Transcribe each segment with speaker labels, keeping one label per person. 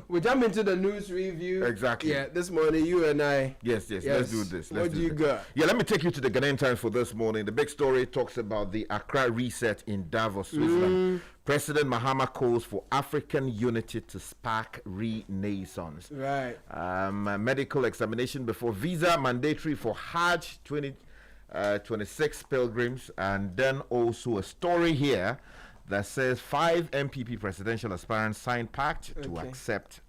Speaker 1: We jump into the news review.
Speaker 2: Exactly.
Speaker 1: Yeah, this morning you and I.
Speaker 2: Yes. Let's do this.
Speaker 1: What do you got?
Speaker 2: Yeah, let me take you to the Ghanaian Times for this morning. The big story talks about the Accra reset in Davos, Switzerland. President Mahama calls for African unity to spark renaissance.
Speaker 1: Right.
Speaker 2: Medical examination before visa mandatory for Hajj 2026 pilgrims, and then also a story here that says 5 NPP presidential aspirants signed pact to accept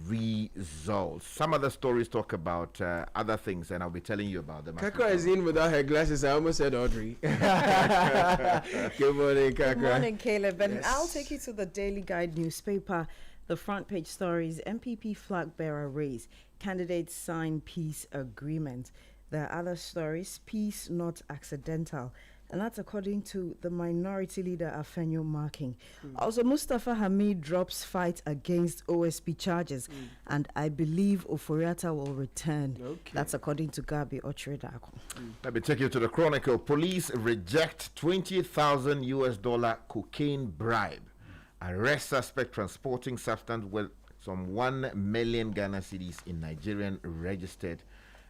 Speaker 2: results. Some other stories talk about other things, and I'll be telling you about them.
Speaker 1: Kakra is in without her glasses. I almost said Audrey. Good morning, Kakra.
Speaker 3: Good morning, Caleb. And I'll take you to the Daily Guide newspaper. The front page stories: NPP flag bearer race. Candidates sign peace agreement. There are other stories: peace not accidental. And that's according to the minority leader Afenyo Marking. Also, Mustafa Hamid drops fight against OSP charges. And I believe Oforiata will return. That's according to Gabi Ochredako.
Speaker 2: Let me take you to the Chronicle. Police reject $20,000 cocaine bribe. Arrest suspect transporting substance with some 1 million Ghana cedis in Nigerian registered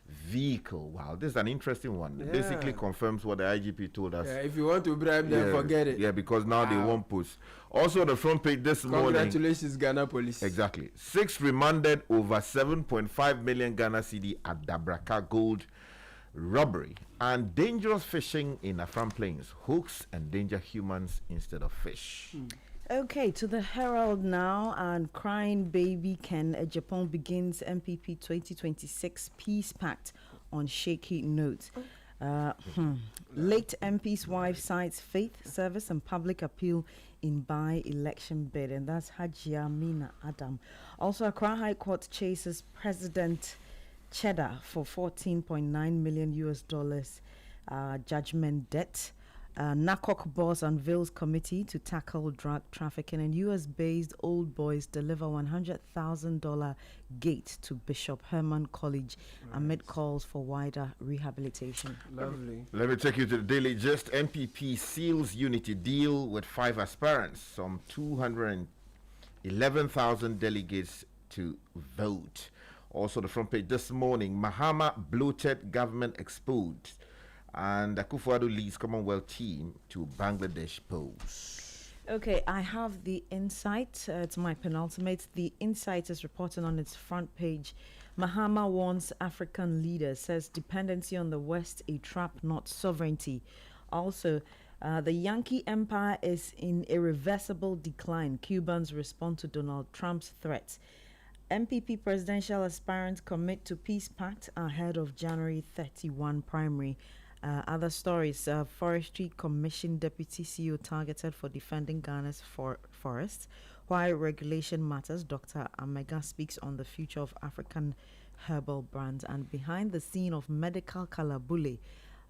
Speaker 2: vehicle. Wow, this is an interesting one. It basically confirms what the IGP told us.
Speaker 1: Yeah, if you want to bribe them, forget it.
Speaker 2: Yeah, because now they won't push. Also, on the front page this morning.
Speaker 1: Congratulations, Ghana Police.
Speaker 2: Exactly. 6 remanded over 7.5 million Ghana cedi at Dabraka gold robbery. And dangerous fishing in Afram Plains. Hooks endanger humans instead of fish.
Speaker 3: Okay, to the Herald now, and crying baby Ken Agyapong begins NPP 2026 peace pact on shaky note. Late MP's wife cites faith, service and public appeal in by-election bid, and that's Hajia Mina Adam. Also, Accra High Court chases President Cheddar for $14.9 million judgment debt. NACOC boss unveils committee to tackle drug trafficking, and US-based Old Boys deliver $100,000 gate to Bishop Herman College amid calls for wider rehabilitation.
Speaker 1: Lovely.
Speaker 2: Let me take you to the Daily Gist. NPP seals unity deal with 5 aspirants, some 211,000 delegates to vote. Also, the front page this morning: Mahama bloated government exposed. And Akufo-Addo leads Commonwealth team to Bangladesh pose.
Speaker 3: Okay, I have the insight. It's my penultimate. The insight is reporting on its front page. Mahama warns African leaders, says dependency on the West a trap, not sovereignty. Also, the Yankee empire is in irreversible decline. Cubans respond to Donald Trump's threats. NPP presidential aspirants commit to peace pact ahead of January 31 primary. Other stories: Forestry Commission Deputy CEO targeted for defending Ghana's forests. Why regulation matters. Dr. Amega speaks on the future of African herbal brands. And behind the scene of medical kalabule,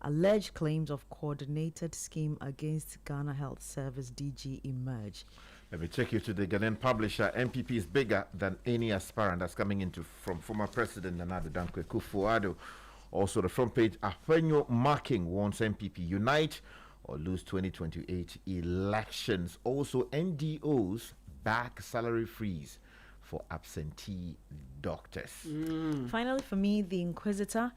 Speaker 3: alleged claims of coordinated scheme against Ghana Health Service DG emerge.
Speaker 2: Let me take you to the Ghanaian publisher. NPP is bigger than any aspirant. That's coming into from former President Nana Addo Dankwa Akufo-Addo. Also, the front page: Afenyo Marking wants NPP unite or lose 2028 elections. Also, NDOs back salary freeze for absentee doctors.
Speaker 3: Finally, for me, the Inquisitor.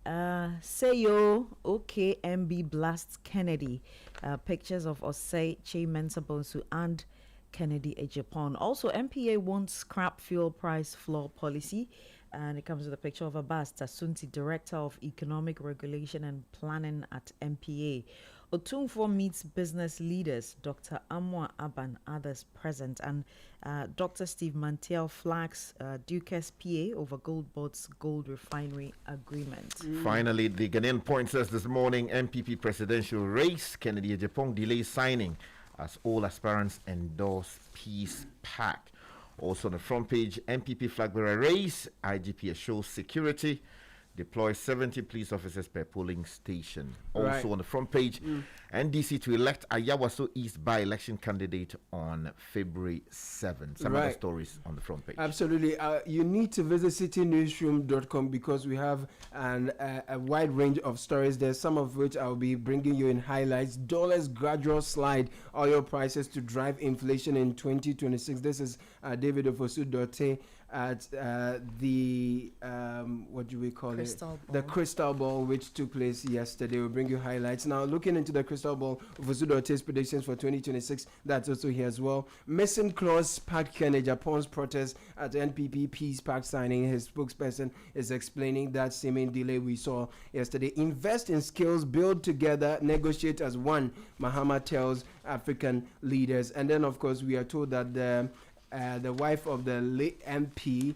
Speaker 3: Seyo OKMB blasts Kennedy. Pictures of Osei Che Mensa Bonsu and Kennedy Agyapong. Also, MPA wants scrap fuel price floor policy. And it comes with a picture of Abbas Tasunti, Director of Economic Regulation and Planning at MPA. Otumfo meets business leaders, Dr. Amwa Aban, others present. And Dr. Steve Mantiel flags Duke's PA over Goldbot's gold refinery agreement.
Speaker 2: Finally, the Ghanaian Point says this morning: NPP presidential race, Kennedy Agyapong delays signing as all aspirants endorse peace pact. Also on the front page: NPP flag bearer race, IGP assures security. deploy 70 police officers per polling station. Also
Speaker 1: Right.
Speaker 2: on the front page, NDC to elect Ayawaso East by-election candidate on February 7th. Some other
Speaker 1: Right.
Speaker 2: stories on the front page.
Speaker 1: Absolutely. You need to visit citynewsroom.com because we have a wide range of stories there, some of which I'll be bringing you in highlights. Dollars gradual slide oil prices to drive inflation in 2026. This is David Ofosu-Dote at the, what do we call
Speaker 3: Crystal
Speaker 1: it? The
Speaker 3: ball.
Speaker 1: Crystal Ball, which took place yesterday. We'll bring you highlights. Now, looking into the Crystal Ball, Ofosu-Dote's predictions for 2026, that's also here as well. Missing clause sparked Agyapong's protest at NPP Peace Pact signing. His spokesperson is explaining that seeming delay we saw yesterday. Invest in skills, build together, negotiate as one, Mahama tells African leaders. And then, of course, we are told that the wife of the late MP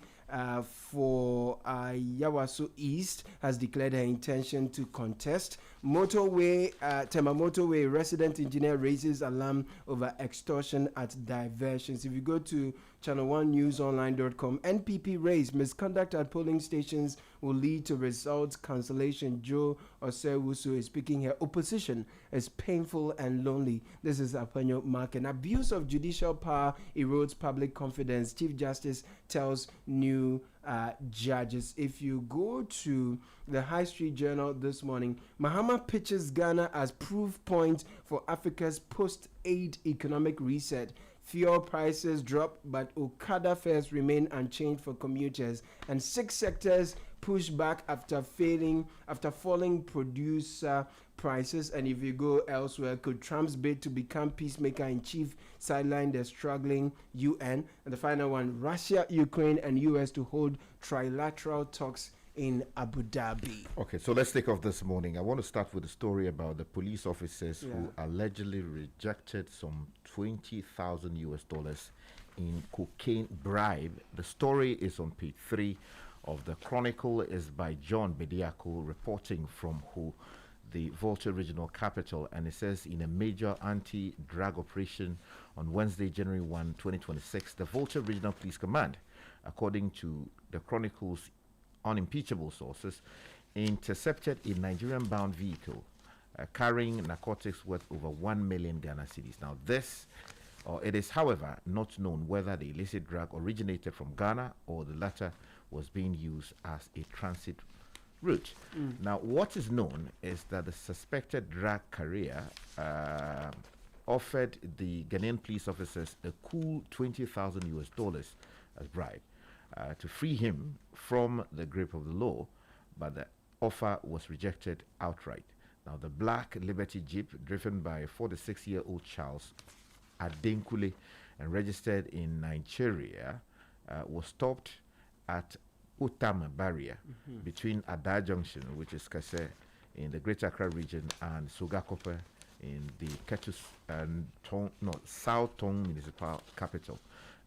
Speaker 1: for Yawaso East has declared her intention to contest. Tema Motorway resident engineer raises alarm over extortion at diversions. If you go to ChannelOneNewsOnline.com, NPP raise misconduct at polling stations will lead to results cancellation. Joe Osewusu is speaking here. Opposition is painful and lonely. This is Apanyo Marken. Abuse of judicial power erodes public confidence. Chief Justice tells new judges. If you go to the High Street Journal this morning, Mahama pitches Ghana as proof point for Africa's post-aid economic reset. Fuel prices drop, but Okada fares remain unchanged for commuters. And 6 sectors push back after falling producer prices. And if you go elsewhere, could Trump's bid to become peacemaker in chief sideline the struggling UN? And the final one, Russia, Ukraine, and US to hold trilateral talks in Abu Dhabi.
Speaker 2: Okay, so let's take off this morning. I want to start with a story about the police officers who allegedly rejected some $20,000 in cocaine bribe. The story is on page 3 of the Chronicle. Is by John Bediako, reporting from the Volta Regional Capital, and it says in a major anti-drug operation on Wednesday, January 1, 2026, the Volta Regional Police Command, according to the Chronicle's unimpeachable sources, intercepted a Nigerian-bound vehicle carrying narcotics worth over 1 million Ghana cedis. Now, it is, however, not known whether the illicit drug originated from Ghana or the latter was being used as a transit route. Now, what is known is that the suspected drug carrier offered the Ghanaian police officers a cool $20,000 as bribe to free him from the grip of the law, but the offer was rejected outright. Now, the black Liberty Jeep, driven by a 46-year-old Charles Adenkule and registered in Nigeria, was stopped at Utama barrier between Ada Junction, which is Kase in the Greater Accra region, and Sogakope in the Ketus and South Tong municipal capital.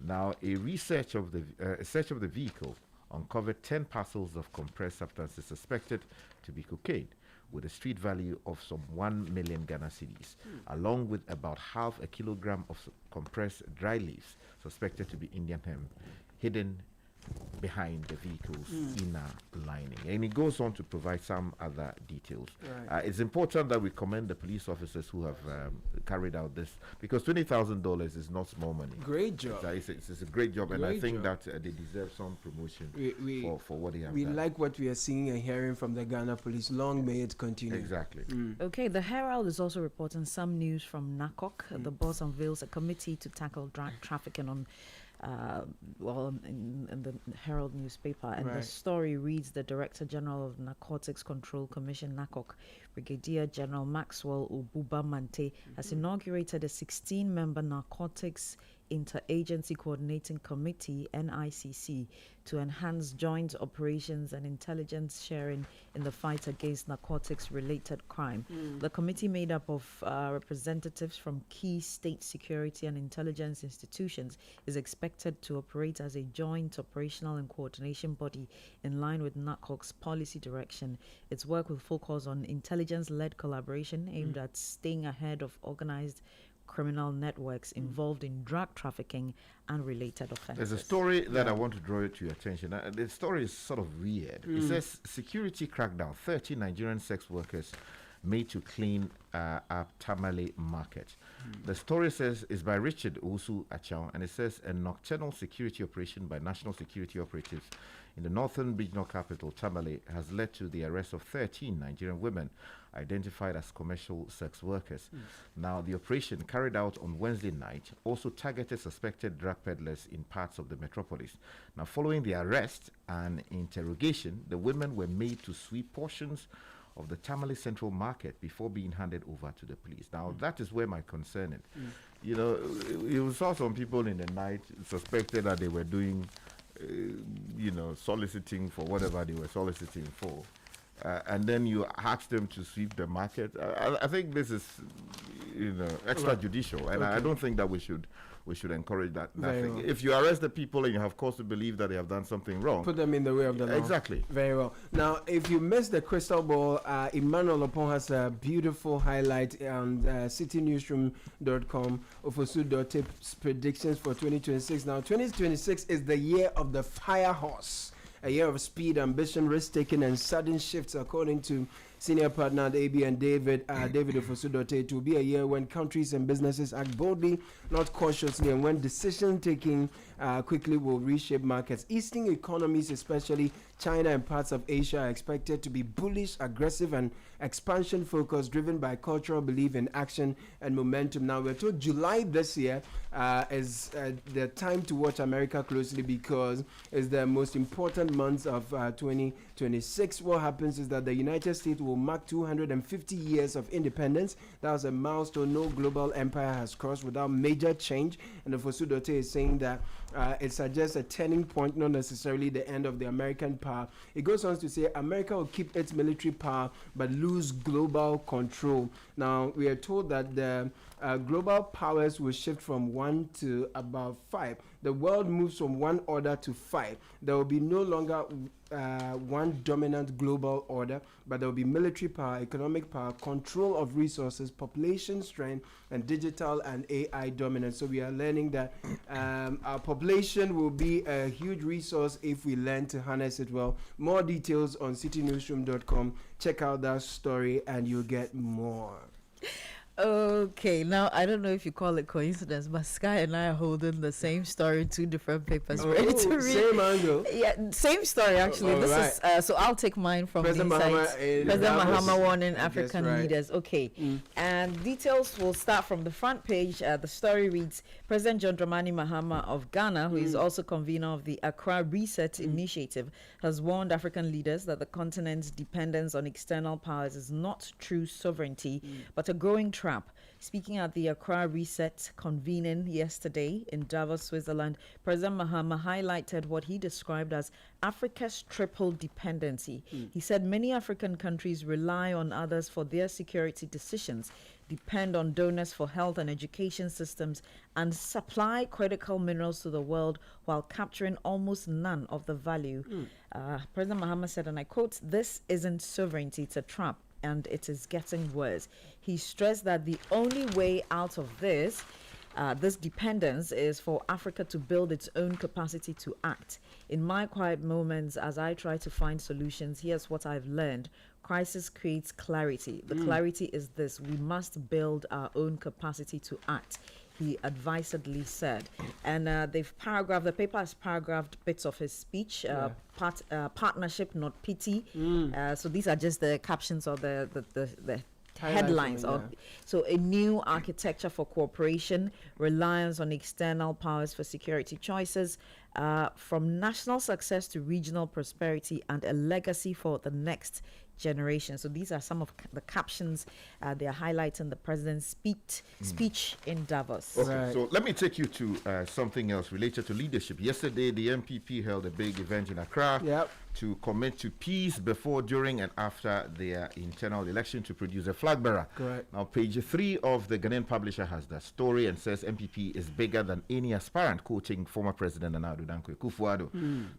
Speaker 2: Now, a search of the vehicle uncovered 10 parcels of compressed substances suspected to be cocaine, with a street value of some 1 million Ghana cedis, along with about half a kilogram of compressed dry leaves suspected to be Indian hemp, hidden behind the vehicle's inner lining. And it goes on to provide some other details.
Speaker 1: Right.
Speaker 2: It's important that we commend the police officers who have carried out this, because $20,000 is not small money.
Speaker 1: Great job.
Speaker 2: It's a great job, and I
Speaker 1: Great
Speaker 2: think
Speaker 1: job.
Speaker 2: that they deserve some promotion
Speaker 1: We
Speaker 2: for what they have
Speaker 1: we
Speaker 2: done.
Speaker 1: like what we are seeing and hearing from the Ghana police. Long may it continue.
Speaker 2: Exactly.
Speaker 3: Okay, the Herald is also reporting some news from NACOC. The boss unveils a committee to tackle drug trafficking on in the Herald newspaper, and the
Speaker 1: Right.
Speaker 3: story reads: the Director General of Narcotics Control Commission, NACOC, Brigadier General Maxwell Obuba Mante, has inaugurated a 16-member narcotics interagency coordinating committee, NICC, to enhance joint operations and intelligence sharing in the fight against narcotics-related crime. The committee, made up of representatives from key state security and intelligence institutions, is expected to operate as a joint operational and coordination body in line with NACOC's policy direction. Its work will focus on intelligence-led collaboration aimed at staying ahead of organized criminal networks involved in drug trafficking and related offenses.
Speaker 2: There's a story that I want to draw to your attention. The story is sort of weird. It says security crackdown, 30 Nigerian sex workers made to clean up Tamale market. The story says is by Richard Osu Achao, and it says a nocturnal security operation by national security operatives in the northern regional capital Tamale has led to the arrest of 13 Nigerian women identified as commercial sex workers. Now, the operation carried out on Wednesday night also targeted suspected drug peddlers in parts of the metropolis. Now, following the arrest and interrogation, the women were made to sweep portions of the Tamale Central Market before being handed over to the police. Now, that is where my concern is. You know, you saw some people in the night suspected that they were doing, soliciting for whatever they were soliciting for. And then you ask them to sweep the market. I think this is, extrajudicial, and I don't think that we should encourage that.
Speaker 1: Well.
Speaker 2: If you arrest the people and you have cause to believe that they have done something wrong,
Speaker 1: put them in the way of the law.
Speaker 2: Exactly.
Speaker 1: Very well. Now, if you missed the crystal ball, Emmanuel Opon has a beautiful highlight on CitiNewsroom.com Ofosu.tip's predictions for 2026. Now, 2026 is the year of the fire horse. A year of speed, ambition, risk-taking, and sudden shifts, according to senior partner at AB and David Ofosu. It will be a year when countries and businesses act boldly, not cautiously, and when decision-taking quickly will reshape markets. Eastern economies, especially China and parts of Asia, are expected to be bullish, aggressive, and expansion-focused, driven by cultural belief in action and momentum. Now, we're told July this year is the time to watch America closely because it's the most important months of 2026. What happens is that the United States will mark 250 years of independence. That was a milestone no global empire has crossed without major change. And the Fosu is saying that it suggests a turning point, not necessarily the end of the American power. It goes on to say America will keep its military power but lose global control. Now, we are told that the global powers will shift from 1 to about 5. The world moves from 1 order to 5. There will be no longer one dominant global order, but there will be military power, economic power, control of resources, population strength, and digital and AI dominance. So we are learning that our population will be a huge resource if we learn to harness it well. More details on CitiNewsroom.com. Check out that story and you'll get more.
Speaker 3: Okay, now I don't know if you call it coincidence, but Sky and I are holding the same story, 2 different papers ready to read.
Speaker 1: Same angle.
Speaker 3: Yeah, same story actually. This is so I'll take mine from
Speaker 1: President
Speaker 3: the
Speaker 1: Mahama,
Speaker 3: President Mahama warning African
Speaker 1: right.
Speaker 3: leaders. Okay, and details will start from the front page. The story reads: President John Dramani Mahama of Ghana, who is also convener of the Accra Reset Initiative, has warned African leaders that the continent's dependence on external powers is not true sovereignty, but a growing trap. Speaking at the Accra Reset convening yesterday in Davos, Switzerland, President Mahama highlighted what he described as Africa's triple dependency. He said many African countries rely on others for their security decisions, depend on donors for health and education systems, and supply critical minerals to the world while capturing almost none of the value. President Mahama said, and I quote, "This isn't sovereignty, it's a trap, and it is getting worse." He stressed that the only way out of this dependence is for Africa to build its own capacity to act. In my quiet moments, as I try to find solutions, here's what I've learned. Crisis creates clarity. The clarity is this: we must build our own capacity to act, he advisedly said. And the paper has paragraphed bits of his speech, partnership, not pity. So these are just the captions or the headlines. So a new architecture for cooperation, reliance on external powers for security choices, from national success to regional prosperity, and a legacy for the next generation. So these are some of the captions they are highlighting the president's speech in Davos.
Speaker 2: Okay, right. So let me take you to something else related to leadership. Yesterday, the NPP held a big event in Accra to commit to peace before, during, and after their internal election to produce a flag bearer.
Speaker 1: Correct. Now,
Speaker 2: page 3 of the Ghanaian publisher has that story and says NPP is bigger than any aspirant, quoting former President Nana Addo Dankwa Akufo-Addo.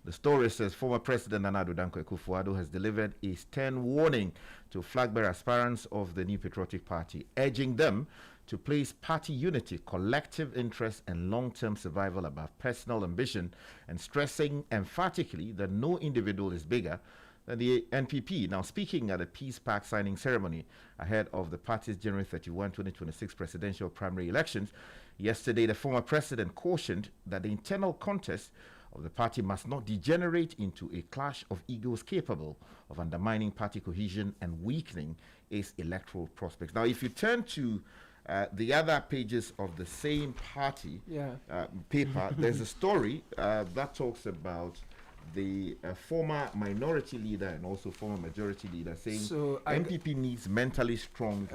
Speaker 2: The story says former President Nana Addo Dankwa Akufo-Addo has delivered a stern warning to flag bearer aspirants of the New Patriotic Party, urging them to place party unity, collective interest, and long-term survival above personal ambition, and stressing emphatically that no individual is bigger than the NPP. Now, speaking at a peace pact signing ceremony ahead of the party's January 31, 2026 presidential primary elections, yesterday the former president cautioned that the internal contest of the party must not degenerate into a clash of egos capable of undermining party cohesion and weakening its electoral prospects. Now, if you turn to the other pages of the same party paper, there's a story that talks about the former minority leader and also former majority leader saying NPP needs mentally strong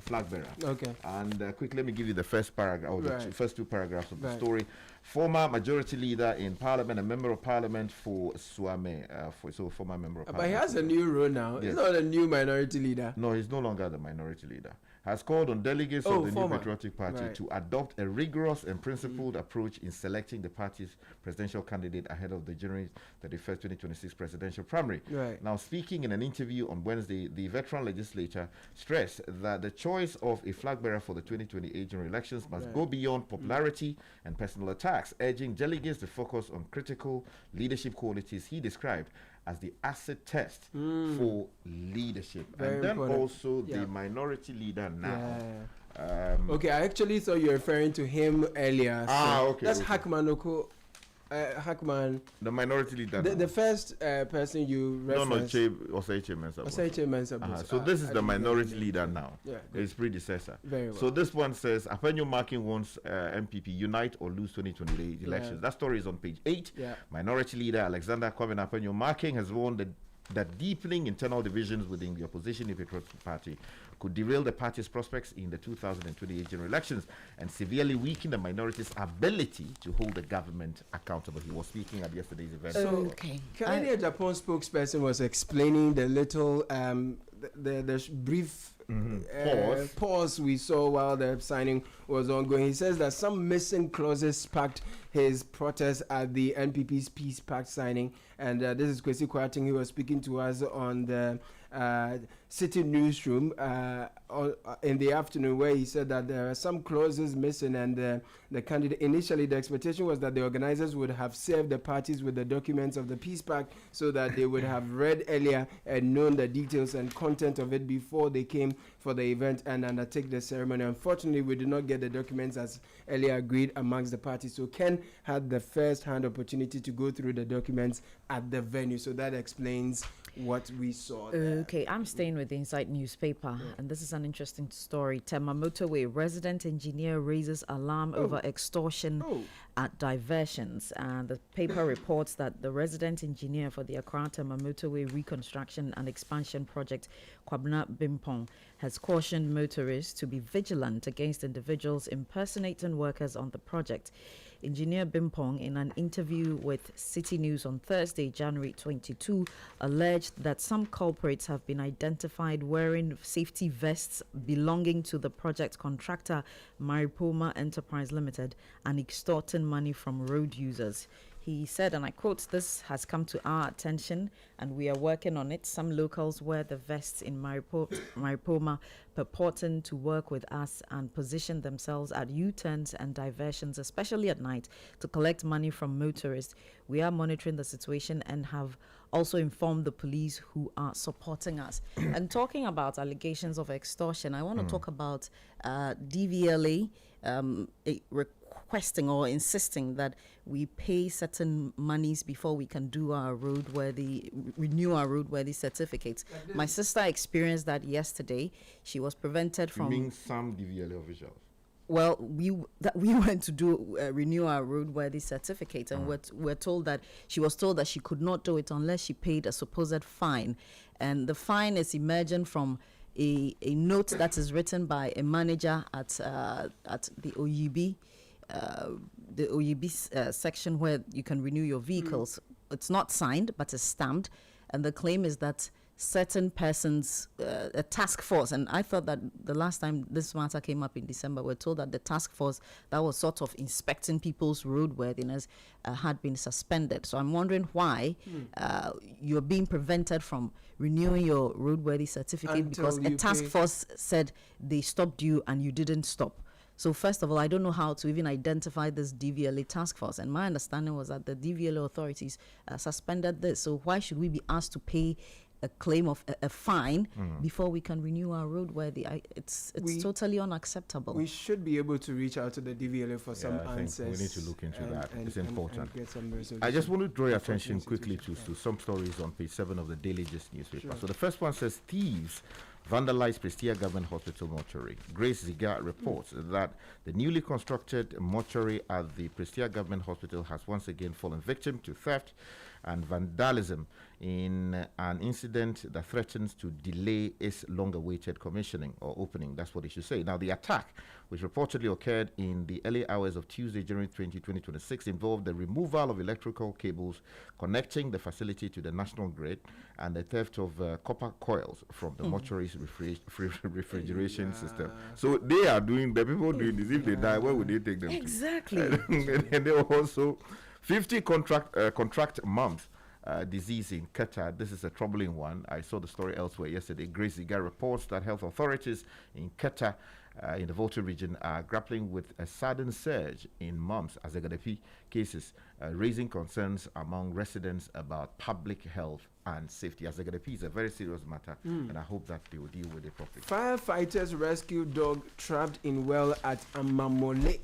Speaker 2: flag bearer. Okay. And quick, let me give you the first paragraph, or the first two paragraphs of the story. Former majority leader in parliament, a member of parliament for Suame, former member of parliament.
Speaker 1: But he has a new role now. Yes. He's not a new minority leader.
Speaker 2: No, he's no longer the minority leader. Has called on delegates of the New Patriotic Party to adopt a rigorous and principled approach in selecting the party's presidential candidate ahead of the January 31st, 2026 presidential primary. Right. Now, speaking in an interview on Wednesday, the veteran legislator stressed that the choice of a flag bearer for the 2028 general elections must go beyond popularity and personal attacks, urging delegates to focus on critical leadership qualities he described as the acid test for leadership.
Speaker 1: Very
Speaker 2: and then
Speaker 1: important.
Speaker 2: Also the minority leader now.
Speaker 1: Okay, I actually thought you were referring to him earlier.
Speaker 2: Okay.
Speaker 1: That's Hackman Oko. Hackman,
Speaker 2: the minority leader.
Speaker 1: The first person you referenced.
Speaker 2: Oseiche Mensah. So this is the minority leader now. Yeah, his predecessor.
Speaker 1: Very well.
Speaker 2: So this one says, Apenyo Marking wants NPP unite or lose 2028 elections. That story is on page 8. Yeah. Minority leader Alexander Kwame Apenyo Marking has warned that deepening internal divisions within the opposition New Patriotic Party could derail the party's prospects in the 2028 general elections and severely weaken the minority's ability to hold the government accountable. He was speaking at yesterday's event.
Speaker 1: Canadian Agyapong spokesperson was explaining the little the brief pause we saw while the signing was ongoing. He says that some missing clauses sparked his protest at the NPP's peace pact signing, and this is Kwesi Kwarteng. He was speaking to us on the Citi newsroom in the afternoon, where he said that there are some clauses missing, and the candidate, initially the expectation was that the organizers would have served the parties with the documents of the peace pact so that they would have read earlier and known the details and content of it before they came for the event and undertake the ceremony. Unfortunately, we did not get the documents as earlier agreed amongst the parties, so Ken had the first-hand opportunity to go through the documents at the venue, so that explains what we saw there.
Speaker 3: Okay, I'm staying with the Inside newspaper, and this is an interesting story. Tema Motorway resident engineer raises alarm over extortion at diversions, and the paper reports that the resident engineer for the Accra Tema Motorway reconstruction and expansion project, Kwabena Bimpong, has cautioned motorists to be vigilant against individuals impersonating workers on the project. Engineer Bimpong, in an interview with Citi News on Thursday, January 22, alleged that some culprits have been identified wearing safety vests belonging to the project contractor Maripoma Enterprise Limited and extorting money from road users. He said, and I quote, "This has come to our attention and we are working on it. Some locals wear the vests in Maripoma purporting to work with us and position themselves at U-turns and diversions, especially at night, to collect money from motorists. We are monitoring the situation and have also informed the police who are supporting us." And talking about allegations of extortion, I want to talk about DVLA requesting or insisting that we pay certain monies before we can do our renew our roadworthy certificates. My sister experienced that yesterday. She was prevented from...
Speaker 2: You mean some DVLA officials?
Speaker 3: Well, we went to do renew our roadworthy certificate, and we're told that she was told that she could not do it unless she paid a supposed fine, and the fine is emergent from a note that is written by a manager at the OUB. The OUB section where you can renew your vehicles. It's not signed, but it's stamped, and the claim is that certain persons, a task force, and I thought that the last time this matter came up in December, we're told that the task force that was sort of inspecting people's roadworthiness had been suspended. So I'm wondering why you're being prevented from renewing your roadworthy certificate
Speaker 1: Until
Speaker 3: because a task force said they stopped you and you didn't stop. So first of all, I don't know how to even identify this DVLA task force. And my understanding was that the DVLA authorities suspended this. So why should we be asked to pay a claim of a fine before we can renew our roadworthy? It's totally unacceptable.
Speaker 1: We should be able to reach out to the DVLA for some answers.
Speaker 2: We need to look into that. It's important.
Speaker 1: And get some resolution.
Speaker 2: I just want to draw your attention quickly to some stories on page 7 of the Daily Gist newspaper. Sure. So the first one says thieves vandalized Prestia Government Hospital mortuary. Grace Ziga reports that the newly constructed mortuary at the Prestia Government Hospital has once again fallen victim to theft and vandalism in an incident that threatens to delay its long-awaited commissioning or opening. That's what they should say. Now, the attack, which reportedly occurred in the early hours of Tuesday, January 2026, involved the removal of electrical cables connecting the facility to the national grid and the theft of copper coils from the mortuary's refrigeration system. So they are doing, the people doing this, if they die, where would they take them
Speaker 3: Exactly.
Speaker 2: to? And they also 50 contract mumps disease in Qatar. This is a troubling one. I saw the story elsewhere yesterday. Grace Ziga reports that health authorities in Qatar in the Volta region are grappling with a sudden surge in mumps as Agyapong cases, raising concerns among residents about public health and safety. As Agyapong is a very serious matter, and I hope that they will deal with it properly.
Speaker 1: Firefighters rescue dog trapped in well at Amamole.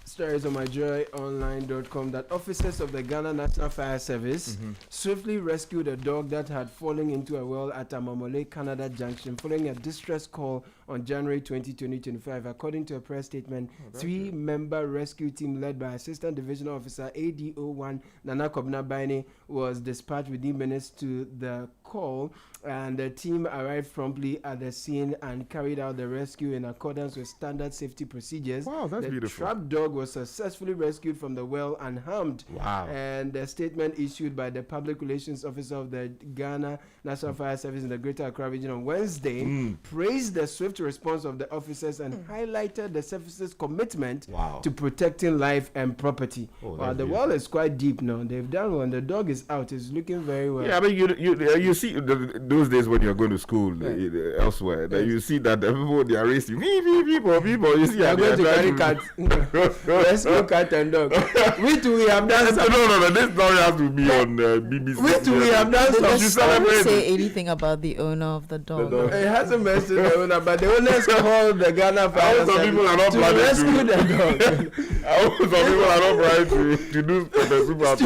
Speaker 1: Stories on myjoyonline.com that officers of the Ghana National Fire Service swiftly rescued a dog that had fallen into a well at Amamole, Canada Junction following a distress call on January 20, 2025. According to a press statement, three-member rescue team led by Assistant Divisional Officer ADO1 Nana Kobna Baine was dispatched within minutes to the call, and the team arrived promptly at the scene and carried out the rescue in accordance with standard safety procedures.
Speaker 2: Wow, that's beautiful.
Speaker 1: The trapped dog was successfully rescued from the well unharmed.
Speaker 2: Wow.
Speaker 1: And the statement issued by the Public Relations Officer of the Ghana National Fire Service in the Greater Accra region on Wednesday praised the swift response of the officers and highlighted the service's commitment to protecting life and property. The well is quite deep now. They've done one. The dog is out. It's looking very well.
Speaker 2: Yeah, I mean, you see those days when you're going to school elsewhere, that you see that the people they are racing. People. You see,
Speaker 1: they're going to carry cat. Rescue cat and dog. We too, we have done some.
Speaker 2: No. This story has to be on BBC.
Speaker 1: We too, we have done some.
Speaker 3: Does the say anything about the owner of the dog?
Speaker 1: It hasn't mentioned the owner, but the owners called the Ghana Fire Service to rescue the dog.
Speaker 2: I hope some people are not trying to do the super.